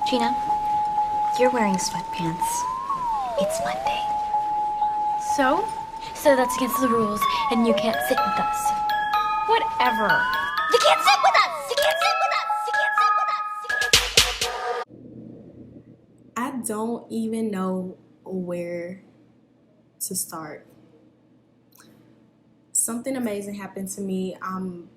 Gina, you're wearing sweatpants. It's Monday. So? So that's against the rules, and you can't sit with us. Whatever. You can't sit with us! You can't sit with us! You can't sit with us! You can't sit with us! I don't even know where to start. Something amazing happened to me. I'm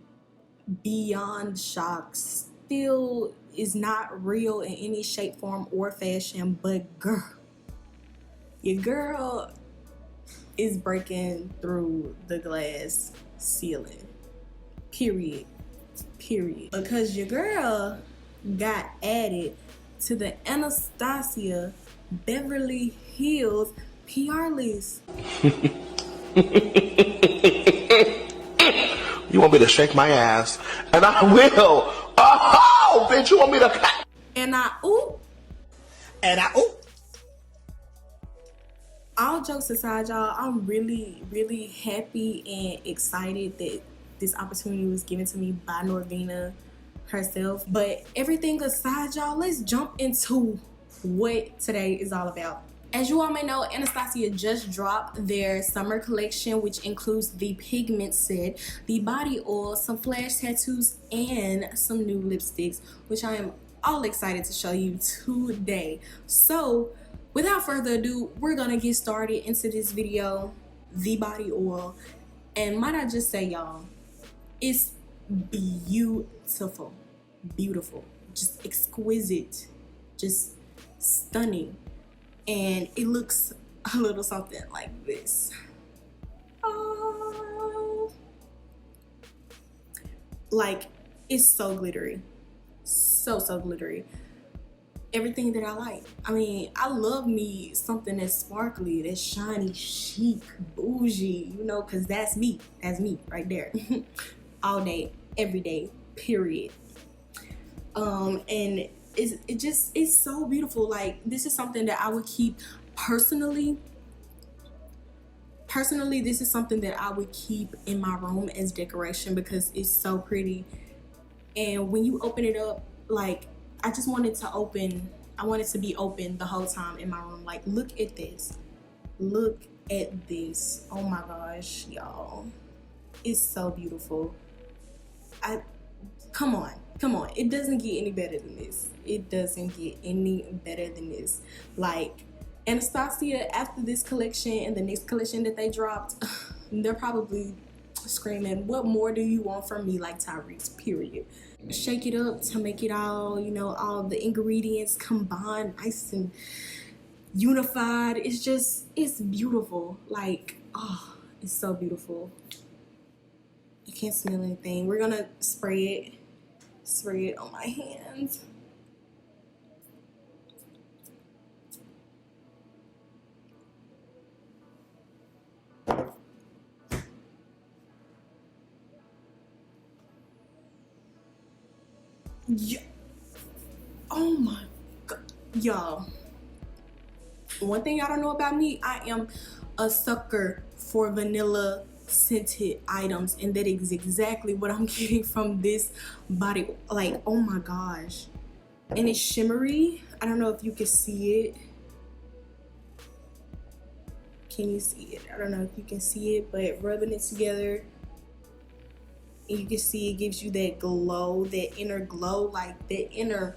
beyond shocked. Still is not real in any shape, form, or fashion, but girl, your girl is breaking through the glass ceiling. Period. Because your girl got added to the Anastasia Beverly Hills PR list. You want me to shake my ass? And I will. Oh, bitch, you want me to... And I ooh. All jokes aside, y'all, I'm really, really happy and excited that this opportunity was given to me by Norvina herself. But everything aside, y'all, let's jump into what today is all about. As you all may know, Anastasia just dropped their summer collection, which includes the pigment set, the body oil, some flash tattoos, and some new lipsticks, which I am all excited to show you today. So without further ado, we're gonna get started into this video. The body oil, and might I just say, y'all, it's beautiful, just exquisite, just stunning. And it looks a little something like this. Oh. Like, it's so glittery. So glittery. Everything that I like. I mean, I love me something that's sparkly, that's shiny, chic, bougie, you know, because that's me. That's me right there. All day, every day, period. And it's so beautiful. Like, this is something that I would keep personally, this is something that I would keep in my room as decoration because it's so pretty. And when you open it up, like, I just want it to be open the whole time in my room. Like, look at this. Oh my gosh, y'all. It's so beautiful. Come on. It doesn't get any better than this. Like, Anastasia, after this collection and the next collection that they dropped, they're probably screaming, what more do you want from me, like Tyrese, period. Shake it up to make it all, you know, all the ingredients combined, nice and unified. It's beautiful. Like, oh, it's so beautiful. I can't smell anything. We're gonna spray it on my hands. Yeah. Oh my god, y'all. One thing y'all don't know about me, I am a sucker for vanilla scented items, and that is exactly what I'm getting from this body. Like, oh my gosh. And it's shimmery. I don't know if you can see it. Can you see it? I don't know if you can see it, but rubbing it together, and you can see it gives you that glow, that inner glow, like that inner,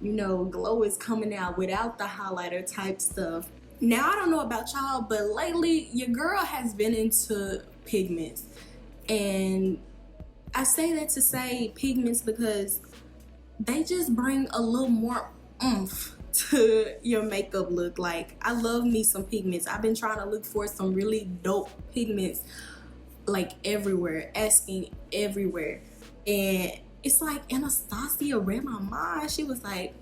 you know, glow is coming out without the highlighter type stuff. Now, I don't know about y'all, but lately your girl has been into pigments. And I say that to say pigments because they just bring a little more oomph to your makeup look. Like, I love me some pigments. I've been trying to look for some really dope pigments, like everywhere, asking everywhere. And it's like Anastasia read my mind. She was like,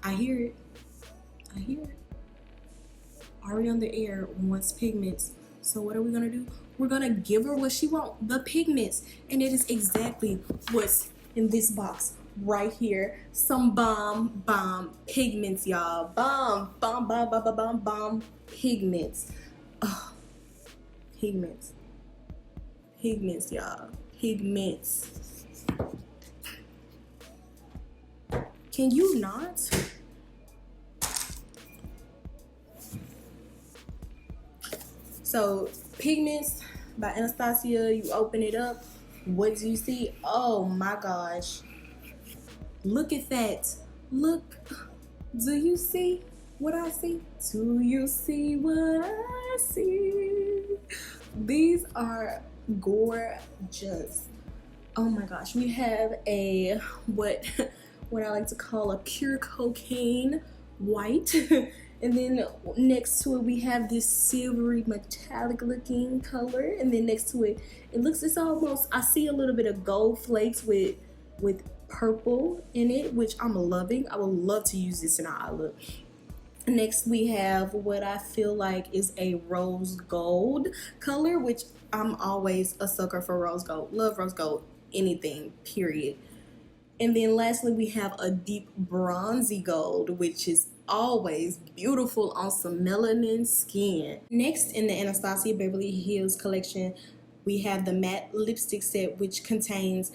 I hear it. Ari on the air wants pigments. So what are we gonna do? We're gonna give her what she wants, the pigments. And it is exactly what's in this box right here. Some bomb pigments, y'all. Bomb pigments. Oh, pigments, y'all. Pigments. Can you not? So Pigments by Anastasia, you open it up. What do you see? Oh my gosh. Look at that. Look. Do you see what I see? Do you see what I see? These are gorgeous. Oh my gosh. We have a what I like to call a pure cocaine white. And then next to it we have this silvery metallic looking color, and then next to it it's almost, I see a little bit of gold flakes with purple in it, which I'm loving. I would love to use this in an eye look. Next we have what I feel like is a rose gold color, which I'm always a sucker for rose gold. Love rose gold, anything, period. And then lastly we have a deep bronzy gold, which is always beautiful on some melanin skin. Next in the Anastasia Beverly Hills collection, we have the matte lipstick set, which contains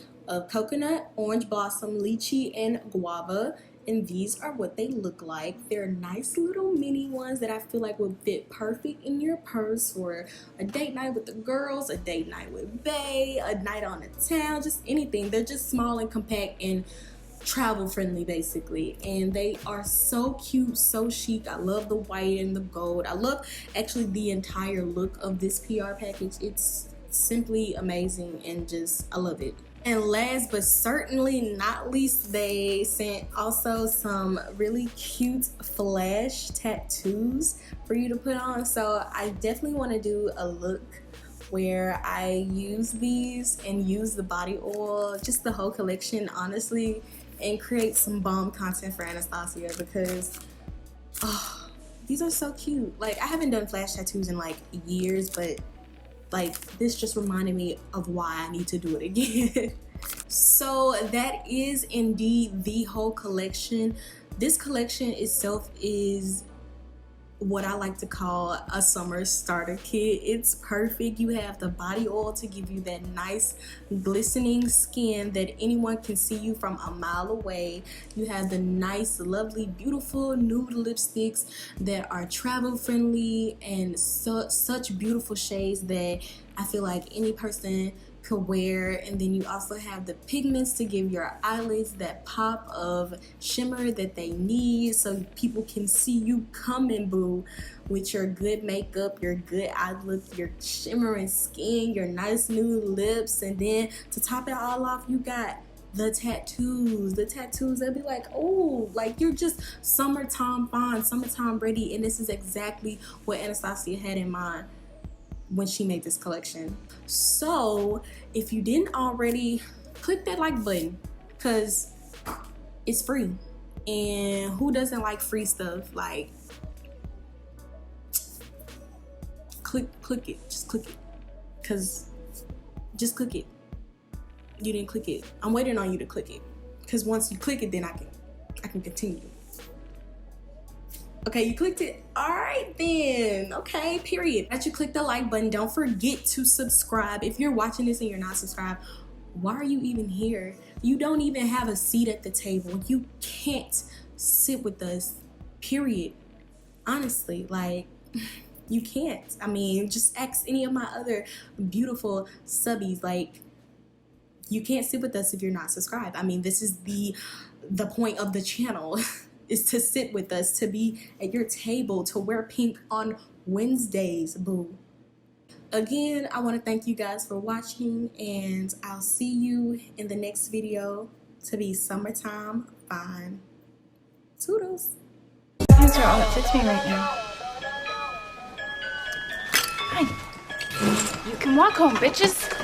coconut, orange blossom, lychee, and guava. And these are what they look like. They're nice little mini ones that I feel like would fit perfect in your purse for a date night with the girls, a date night with bae, a night on the town, just anything. They're just small and compact and travel friendly basically, and they are so cute, so chic. I love the white and the gold. I love actually the entire look of this PR package. It's simply amazing and just, I love it. And last but certainly not least, they sent also some really cute flash tattoos for you to put on. So I definitely want to do a look where I use these and use the body oil, just the whole collection honestly, and create some bomb content for Anastasia, because oh, these are so cute. Like, I haven't done flash tattoos in like years, but like this just reminded me of why I need to do it again. So that is indeed the whole collection. This collection itself is what I like to call a summer starter kit. It's perfect. You have the body oil to give you that nice glistening skin that anyone can see you from a mile away. You have the nice, lovely, beautiful nude lipsticks that are travel friendly and such beautiful shades that I feel like any person could wear. And then you also have the pigments to give your eyelids that pop of shimmer that they need, so people can see you coming, boo, with your good makeup, your good eye look, your shimmering skin, your nice nude lips. And then to top it all off, you got the tattoos. They'll be like, oh, like you're just summertime fine, summertime ready. And this is exactly what Anastasia had in mind when she made this collection. So if you didn't already, click that like button, because it's free, and who doesn't like free stuff? Like, click it, just click it, because just click it. You didn't click it. I'm waiting on you to click it, because once you click it, then I can continue. Okay, you clicked it. All right then. Okay, period. After you click the like button, don't forget to subscribe. If you're watching this and you're not subscribed, why are you even here? You don't even have a seat at the table. You can't sit with us, period. Honestly, like, you can't. I mean, just ask any of my other beautiful subbies. Like, you can't sit with us if you're not subscribed. I mean, this is the point of the channel. Is to sit with us, to be at your table, to wear pink on Wednesdays, boo. Again, I want to thank you guys for watching, and I'll see you in the next video to be summertime fine. Toodles. These are all that fits me right now. Fine. You can walk home, bitches.